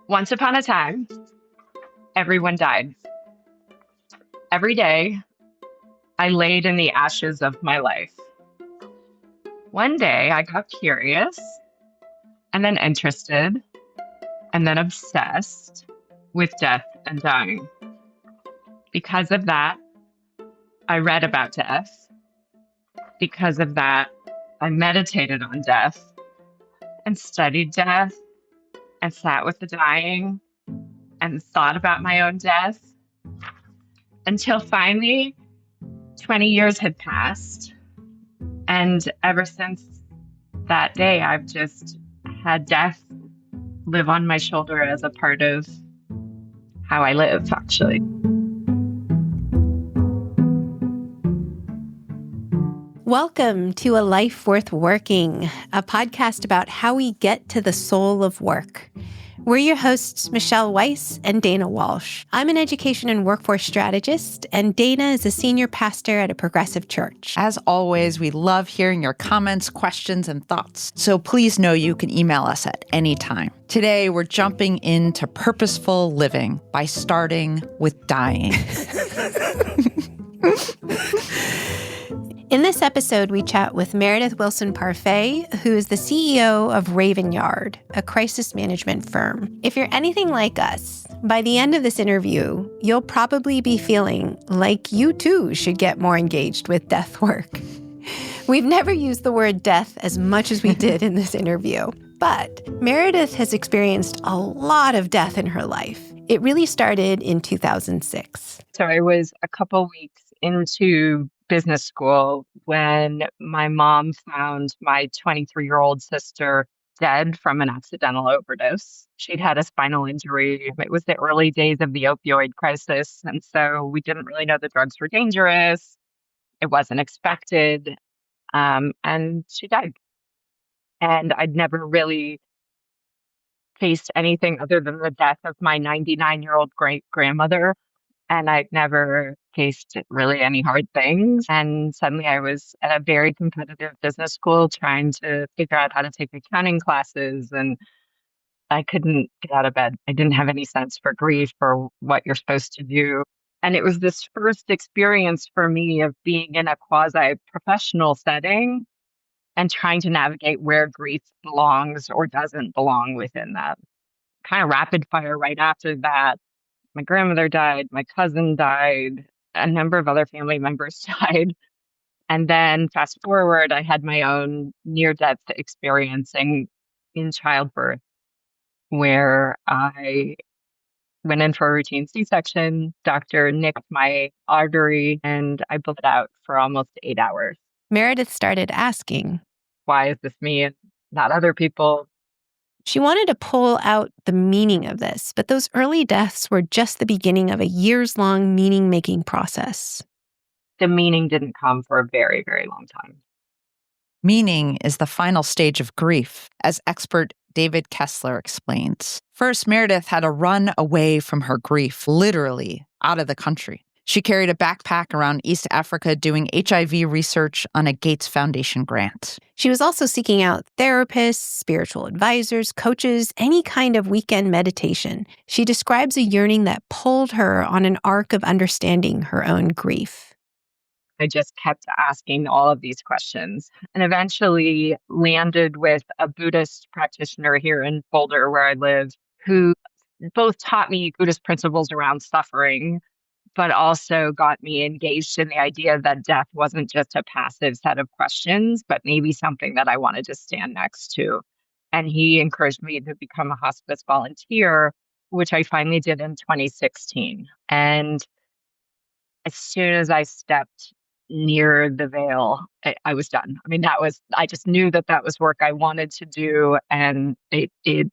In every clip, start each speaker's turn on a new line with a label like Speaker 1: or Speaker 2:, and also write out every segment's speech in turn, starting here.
Speaker 1: Once upon a time, everyone died. Every day, I laid in the ashes of my life. One day, I got curious, and then interested, and then obsessed with death and dying. Because of that, I read about death. Because of that, I meditated on death and studied death and sat with the dying and thought about my own death until finally 20 years had passed. And ever since that day, I've just had death live on my shoulder as a part of how I live, actually.
Speaker 2: Welcome to A Life Worth Working, a podcast about how we get to the soul of work. We're your hosts, Michelle Weise and Dana Walsh. I'm an education and workforce strategist, and Dana is a senior pastor at a progressive church.
Speaker 3: As always, we love hearing your comments, questions, and thoughts. So please know you can email us at any time. Today, we're jumping into purposeful living by starting with dying.
Speaker 2: In this episode, we chat with Meredith Wilson Parfet, who is the CEO of Raven Yard, a crisis management firm. If you're anything like us, by the end of this interview, you'll probably be feeling like you too should get more engaged with death work. We've never used the word death as much as we did in this interview, but Meredith has experienced a lot of death in her life. It really started in 2006.
Speaker 1: So I was a couple weeks into business school when my mom found my 23-year-old sister dead from an accidental overdose. She'd had a spinal injury. It was the early days of the opioid crisis. And so we didn't really know the drugs were dangerous. It wasn't expected. And she died. And I'd never really faced anything other than the death of my 99-year-old great-grandmother. And I'd never faced really any hard things. And suddenly I was at a very competitive business school trying to figure out how to take accounting classes. And I couldn't get out of bed. I didn't have any sense for grief or what you're supposed to do. And it was this first experience for me of being in a quasi-professional setting and trying to navigate where grief belongs or doesn't belong within that. Kind of rapid fire right after that. My grandmother died, my cousin died, a number of other family members died. And then fast forward, I had my own near-death experience in childbirth, where I went in for a routine C-section. Doctor nicked my artery, and I bled out for almost 8 hours.
Speaker 2: Meredith started asking,
Speaker 1: why is this me and not other people?
Speaker 2: She wanted to pull out the meaning of this, but those early deaths were just the beginning of a years-long meaning-making process.
Speaker 1: The meaning didn't come for a very, very long time.
Speaker 3: Meaning is the final stage of grief, as expert David Kessler explains. First, Meredith had to run away from her grief, literally out of the country. She carried a backpack around East Africa doing HIV research on a Gates Foundation grant.
Speaker 2: She was also seeking out therapists, spiritual advisors, coaches, any kind of weekend meditation. She describes a yearning that pulled her on an arc of understanding her own grief.
Speaker 1: I just kept asking all of these questions and eventually landed with a Buddhist practitioner here in Boulder, where I live, who both taught me Buddhist principles around suffering, but also got me engaged in the idea that death wasn't just a passive set of questions, but maybe something that I wanted to stand next to. And he encouraged me to become a hospice volunteer, which I finally did in 2016. And as soon as I stepped near the veil, I was done. I mean, I just knew that was work I wanted to do, and it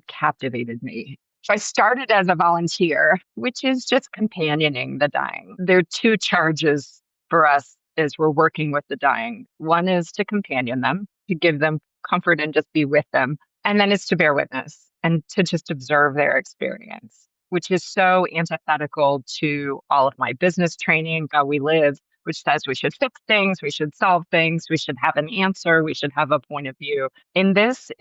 Speaker 1: captivated me. So I started as a volunteer, which is just companioning the dying. There are two charges for us as we're working with the dying. One is to companion them, to give them comfort and just be with them. And then it's to bear witness and to just observe their experience, which is so antithetical to all of my business training, how we live, which says we should fix things, we should solve things, we should have an answer, we should have a point of view. In this,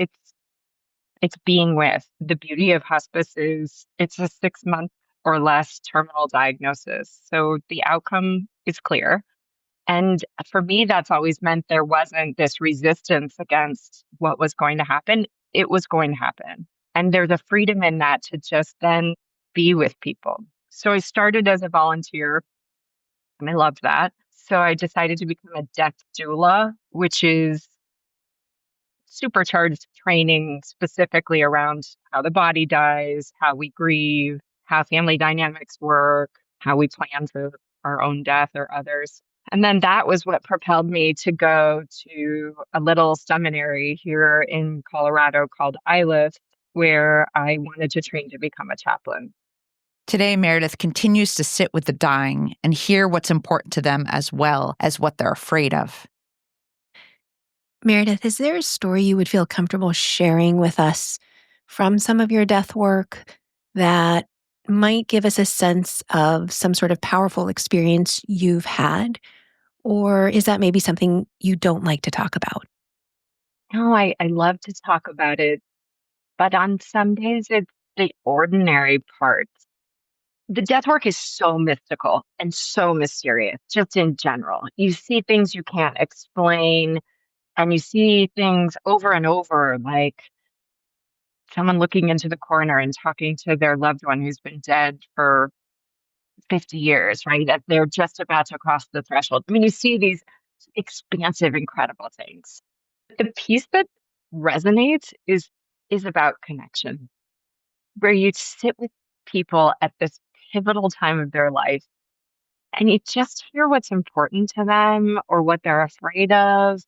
Speaker 1: it's being with. The beauty of hospice is it's a 6-month or less terminal diagnosis. So the outcome is clear. And for me, that's always meant there wasn't this resistance against what was going to happen. It was going to happen. And there's a freedom in that to just then be with people. So I started as a volunteer and I loved that. So I decided to become a death doula, which is supercharged training specifically around how the body dies, how we grieve, how family dynamics work, how we plan for our own death or others. And then that was what propelled me to go to a little seminary here in Colorado called Iliff, where I wanted to train to become a chaplain.
Speaker 3: Today, Meredith continues to sit with the dying and hear what's important to them as well as what they're afraid of.
Speaker 2: Meredith, is there a story you would feel comfortable sharing with us from some of your death work that might give us a sense of some sort of powerful experience you've had? Or is that maybe something you don't like to talk about?
Speaker 1: No, I love to talk about it, but on some days it's the ordinary parts. The death work is so mystical and so mysterious, just in general. You see things you can't explain, and you see things over and over, like someone looking into the corner and talking to their loved one who's been dead for 50 years, right? As they're just about to cross the threshold. I mean, you see these expansive, incredible things. The piece that resonates is about connection, where you sit with people at this pivotal time of their life and you just hear what's important to them or what they're afraid of.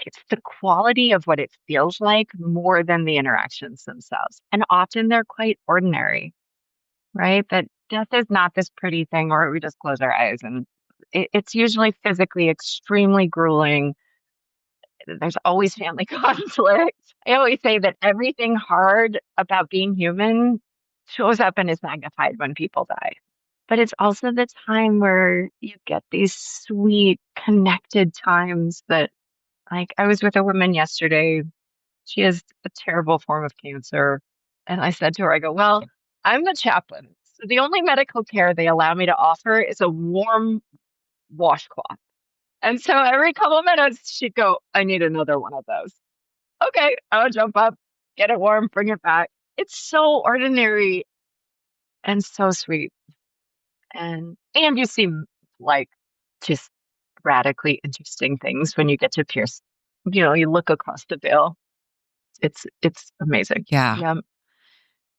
Speaker 1: It's the quality of what it feels like more than the interactions themselves. And often they're quite ordinary, right? That death is not this pretty thing where we just close our eyes and it's usually physically extremely grueling. There's always family conflict. I always say that everything hard about being human shows up and is magnified when people die. But it's also the time where you get these sweet, connected times that, like, I was with a woman yesterday. She has a terrible form of cancer. And I said to her, I go, well, I'm the chaplain. So the only medical care they allow me to offer is a warm washcloth. And so every couple of minutes, she'd go, I need another one of those. Okay, I'll jump up, get it warm, bring it back. It's so ordinary and so sweet. And you see like just radically interesting things when you get to pierce, you look across the veil. It's amazing.
Speaker 3: Yeah.
Speaker 1: Yeah.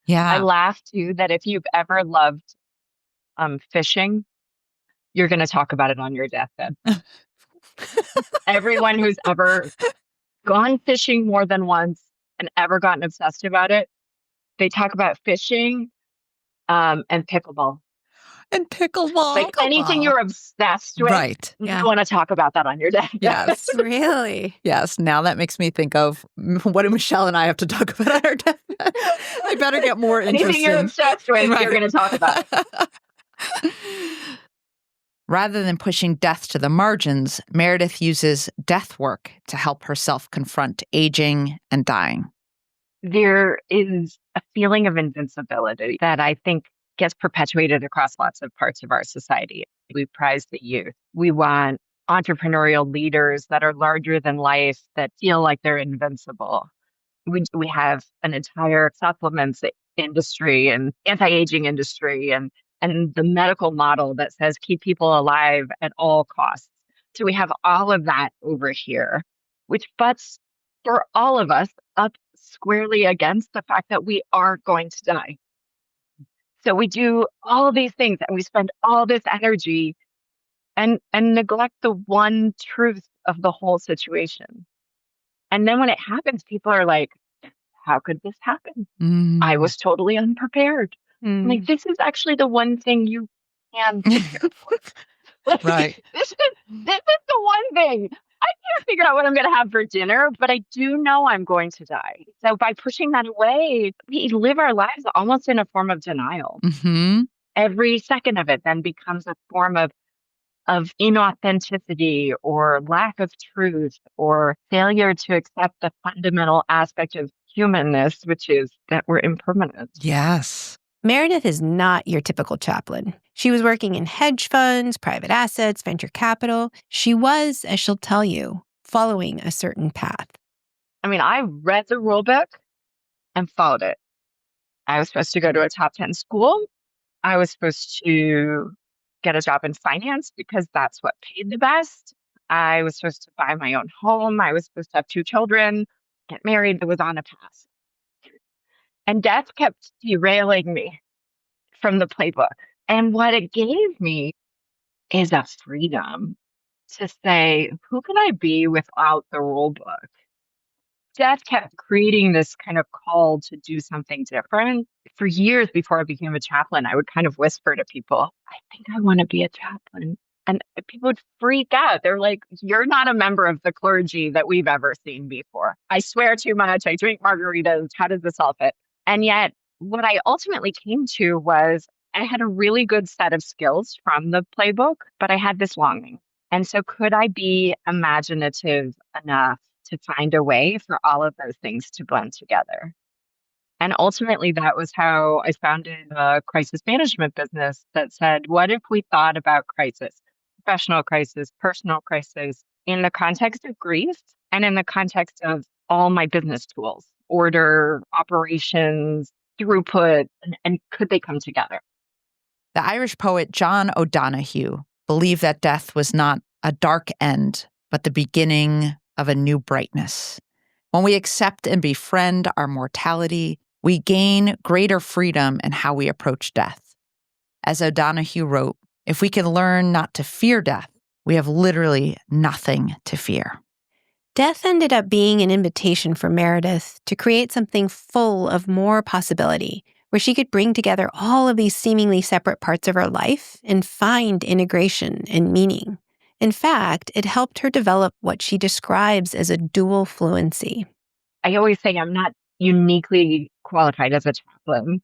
Speaker 3: Yeah.
Speaker 1: I laugh too that if you've ever loved fishing, you're going to talk about it on your deathbed. Everyone who's ever gone fishing more than once and ever gotten obsessed about it, they talk about fishing and pickleball.
Speaker 3: And pickleball.
Speaker 1: Like anything you're obsessed with,
Speaker 3: right.
Speaker 1: You want to talk about that on your deathbed.
Speaker 3: Yes.
Speaker 2: Really?
Speaker 3: Yes. Now that makes me think of what do Michelle and I have to talk about on our deathbed. I better get more interested.
Speaker 1: Anything you're obsessed with, right. You're going to talk about.
Speaker 3: Rather than pushing death to the margins, Meredith uses death work to help herself confront aging and dying.
Speaker 1: There is a feeling of invincibility that I think gets perpetuated across lots of parts of our society. We prize the youth. We want entrepreneurial leaders that are larger than life, that feel like they're invincible. We have an entire supplements industry and anti-aging industry and the medical model that says keep people alive at all costs. So we have all of that over here, which butts for all of us up squarely against the fact that we are going to die. So we do all these things and we spend all this energy and neglect the one truth of the whole situation. And then when it happens, people are like, how could this happen? I was totally unprepared. Like, this is actually the one thing you can prepare for. Like,
Speaker 3: right.
Speaker 1: This is the one thing. I can't figure out what I'm going to have for dinner, but I do know I'm going to die. So by pushing that away, we live our lives almost in a form of denial.
Speaker 3: Mm-hmm.
Speaker 1: Every second of it then becomes a form of inauthenticity or lack of truth or failure to accept the fundamental aspect of humanness, which is that we're impermanent.
Speaker 3: Yes.
Speaker 2: Meredith is not your typical chaplain. She was working in hedge funds, private assets, venture capital. She was, as she'll tell you, following a certain path.
Speaker 1: I mean, I read the rule book and followed it. I was supposed to go to a top 10 school. I was supposed to get a job in finance because that's what paid the best. I was supposed to buy my own home. I was supposed to have 2 children, get married. I was on a path. And death kept derailing me from the playbook. And what it gave me is a freedom to say, who can I be without the rule book? Death kept creating this kind of call to do something different. For years before I became a chaplain, I would kind of whisper to people, I think I want to be a chaplain. And people would freak out. They're like, you're not a member of the clergy that we've ever seen before. I swear too much. I drink margaritas. How does this all fit? And yet, what I ultimately came to was I had a really good set of skills from the playbook, but I had this longing. And so could I be imaginative enough to find a way for all of those things to blend together? And ultimately, that was how I founded a crisis management business that said, what if we thought about crisis, professional crisis, personal crisis, in the context of grief and in the context of all my business tools, order, operations, throughput, and could they come together?
Speaker 3: The Irish poet John O'Donoghue believed that death was not a dark end, but the beginning of a new brightness. When we accept and befriend our mortality, we gain greater freedom in how we approach death. As O'Donoghue wrote, if we can learn not to fear death, we have literally nothing to fear.
Speaker 2: Death ended up being an invitation for Meredith to create something full of more possibility, where she could bring together all of these seemingly separate parts of her life and find integration and meaning. In fact, it helped her develop what she describes as a dual fluency.
Speaker 1: I always say I'm not uniquely qualified as a chaplain,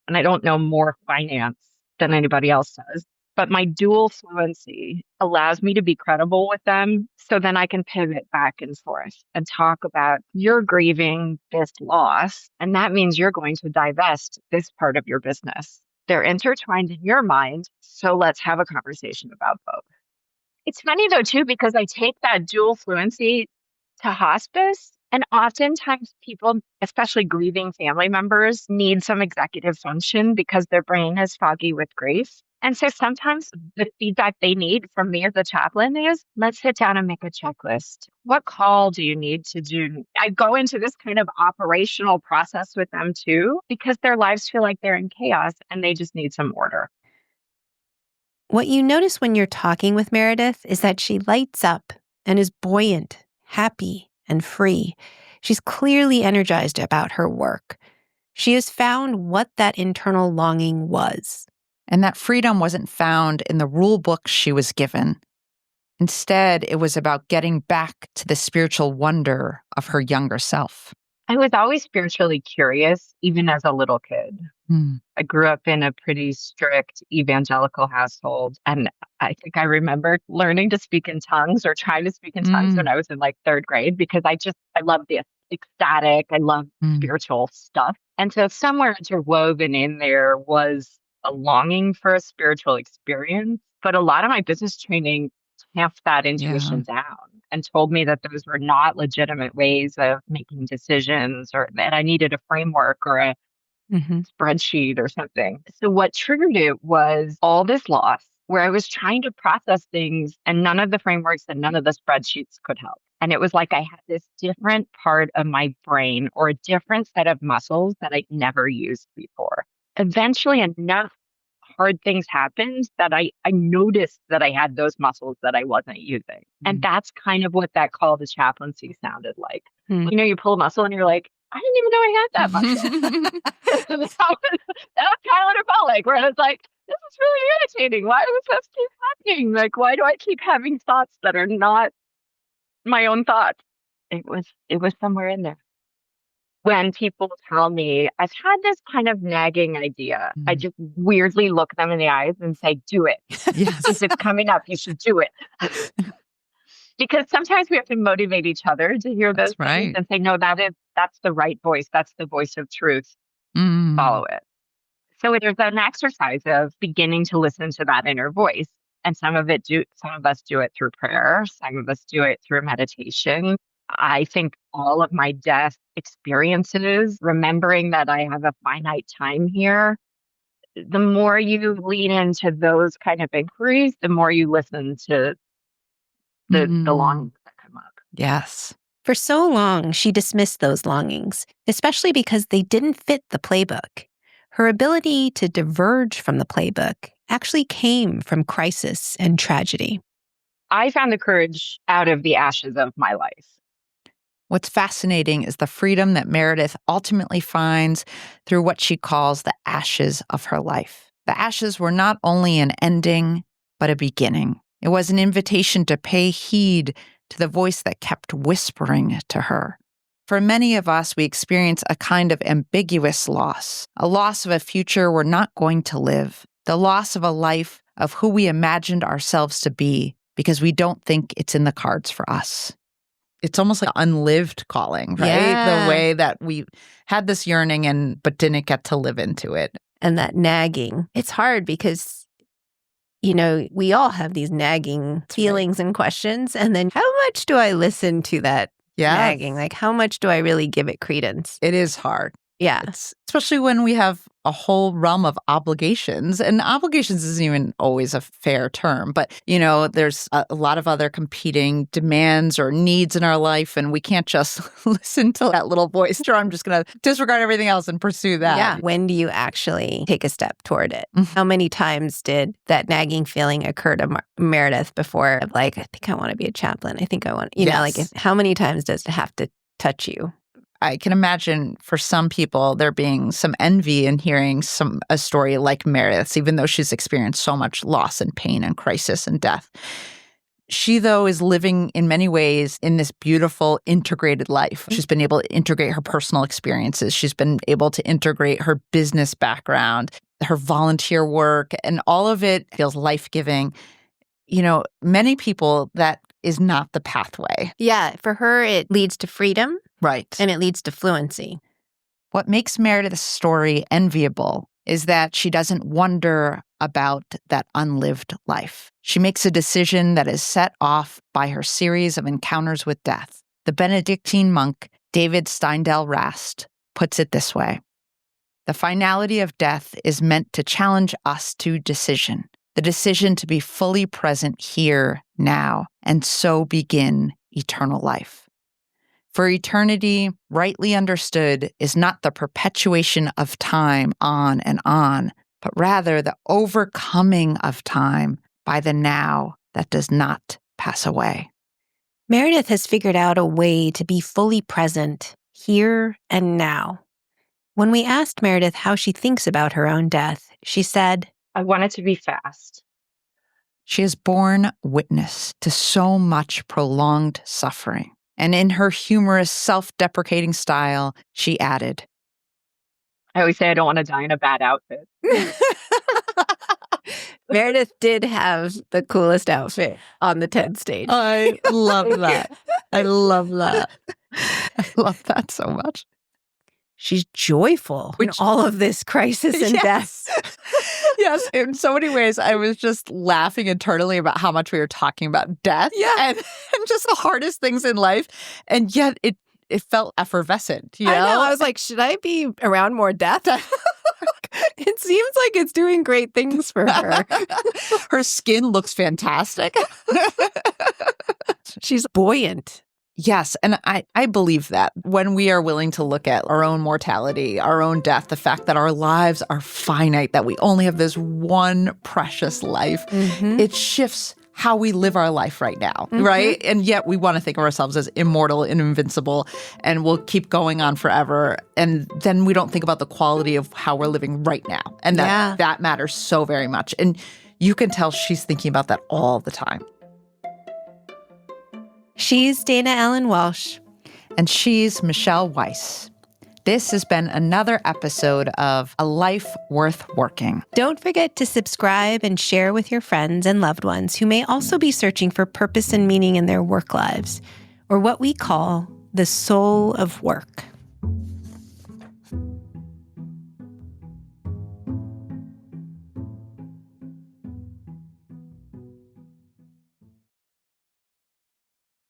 Speaker 1: and I don't know more finance than anybody else does. But my dual fluency allows me to be credible with them so then I can pivot back and forth and talk about you're grieving this loss, and that means you're going to divest this part of your business. They're intertwined in your mind, so let's have a conversation about both. It's funny though, too, because I take that dual fluency to hospice, and oftentimes people, especially grieving family members, need some executive function because their brain is foggy with grief. And so sometimes the feedback they need from me as a chaplain is, let's sit down and make a checklist. What call do you need to do? I go into this kind of operational process with them too, because their lives feel like they're in chaos and they just need some order.
Speaker 2: What you notice when you're talking with Meredith is that she lights up and is buoyant, happy, and free. She's clearly energized about her work. She has found what that internal longing was.
Speaker 3: And that freedom wasn't found in the rule books she was given. Instead, it was about getting back to the spiritual wonder of her younger self.
Speaker 1: I was always spiritually curious, even as a little kid. I grew up in a pretty strict evangelical household. And I think I remember learning to speak in tongues or trying to speak in tongues when I was in like 3rd grade, because I love the ecstatic. I love spiritual stuff. And so somewhere interwoven in there was a longing for a spiritual experience. But a lot of my business training tamped that intuition down and told me that those were not legitimate ways of making decisions, or that I needed a framework or a spreadsheet or something. So what triggered it was all this loss where I was trying to process things and none of the frameworks and none of the spreadsheets could help. And it was like I had this different part of my brain or a different set of muscles that I'd never used before. Eventually, enough hard things happened that I noticed that I had those muscles that I wasn't using. And that's kind of what that call to chaplaincy sounded like. You know, you pull a muscle and you're like, I didn't even know I had that muscle. that was kind of what it felt like, where I was like, this is really irritating. Why does this keep happening? Like, why do I keep having thoughts that are not my own thoughts? It was somewhere in there. When people tell me, I've had this kind of nagging idea, I just weirdly look them in the eyes and say, do it.
Speaker 3: Yes.
Speaker 1: If it's coming up, you should do it. Because sometimes we have to motivate each other to hear those things and say, no, that that's the right voice. That's the voice of truth.
Speaker 3: Mm.
Speaker 1: Follow it. So there's an exercise of beginning to listen to that inner voice. And some of us do it through prayer. Some of us do it through meditation. I think all of my death experiences, remembering that I have a finite time here, the more you lean into those kind of inquiries, the more you listen to the
Speaker 3: Mm.
Speaker 1: longings that come up.
Speaker 3: Yes.
Speaker 2: For so long, she dismissed those longings, especially because they didn't fit the playbook. Her ability to diverge from the playbook actually came from crisis and tragedy.
Speaker 1: I found the courage out of the ashes of my life.
Speaker 3: What's fascinating is the freedom that Meredith ultimately finds through what she calls the ashes of her life. The ashes were not only an ending, but a beginning. It was an invitation to pay heed to the voice that kept whispering to her. For many of us, we experience a kind of ambiguous loss, a loss of a future we're not going to live, the loss of a life of who we imagined ourselves to be because we don't think it's in the cards for us. It's almost like unlived calling, right?
Speaker 2: Yeah.
Speaker 3: The way that we had this yearning but didn't get to live into it.
Speaker 2: And that nagging. It's hard because, we all have these nagging feelings and questions. And then how much do I listen to that nagging? Like, how much do I really give it credence?
Speaker 3: It is hard.
Speaker 2: Yeah.
Speaker 3: Especially when we have a whole realm of obligations. And obligations isn't even always a fair term, but, there's a lot of other competing demands or needs in our life, and we can't just listen to that little voice, or I'm just going to disregard everything else and pursue that.
Speaker 2: Yeah. When do you actually take a step toward it? How many times did that nagging feeling occur to Meredith before, like, I think I want to be a chaplain. I think I want, how many times does it have to touch you?
Speaker 3: I can imagine for some people there being some envy in hearing a story like Meredith's, even though she's experienced so much loss and pain and crisis and death. She, though, is living in many ways in this beautiful integrated life. She's been able to integrate her personal experiences. She's been able to integrate her business background, her volunteer work, and all of it feels life-giving. Many people, that is not the pathway.
Speaker 2: Yeah, for her, it leads to freedom.
Speaker 3: Right.
Speaker 2: And it leads to fluency.
Speaker 3: What makes Meredith's story enviable is that she doesn't wonder about that unlived life. She makes a decision that is set off by her series of encounters with death. The Benedictine monk, David Steindl Rast, puts it this way: the finality of death is meant to challenge us to decision, the decision to be fully present here, now, and so begin eternal life. For eternity, rightly understood, is not the perpetuation of time on, but rather the overcoming of time by the now that does not pass away.
Speaker 2: Meredith has figured out a way to be fully present here and now. When we asked Meredith how she thinks about her own death, she said,
Speaker 1: I want it to be fast.
Speaker 3: She has borne witness to so much prolonged suffering. And in her humorous, self-deprecating style, she added,
Speaker 1: I always say I don't want to die in a bad outfit.
Speaker 2: Meredith did have the coolest outfit on the TED stage.
Speaker 3: I love that. I love that. I love that so much.
Speaker 2: She's joyful in all of this crisis and death.
Speaker 3: Yes, in so many ways, I was just laughing internally about how much we were talking about death and just the hardest things in life. And yet it felt effervescent.
Speaker 2: I know. I was like, should I be around more death? It seems like it's doing great things for her.
Speaker 3: Her skin looks fantastic.
Speaker 2: She's buoyant.
Speaker 3: Yes, and I believe that when we are willing to look at our own mortality, our own death, the fact that our lives are finite, that we only have this one precious life, it shifts how we live our life right now, right? And yet we want to think of ourselves as immortal and invincible, and we'll keep going on forever. And then we don't think about the quality of how we're living right now. And that matters so very much. And you can tell she's thinking about that all the time.
Speaker 2: She's Dana Ellen Walsh.
Speaker 3: And she's Michelle Weise. This has been another episode of A Life Worth Working.
Speaker 2: Don't forget to subscribe and share with your friends and loved ones who may also be searching for purpose and meaning in their work lives, or what we call the soul of work.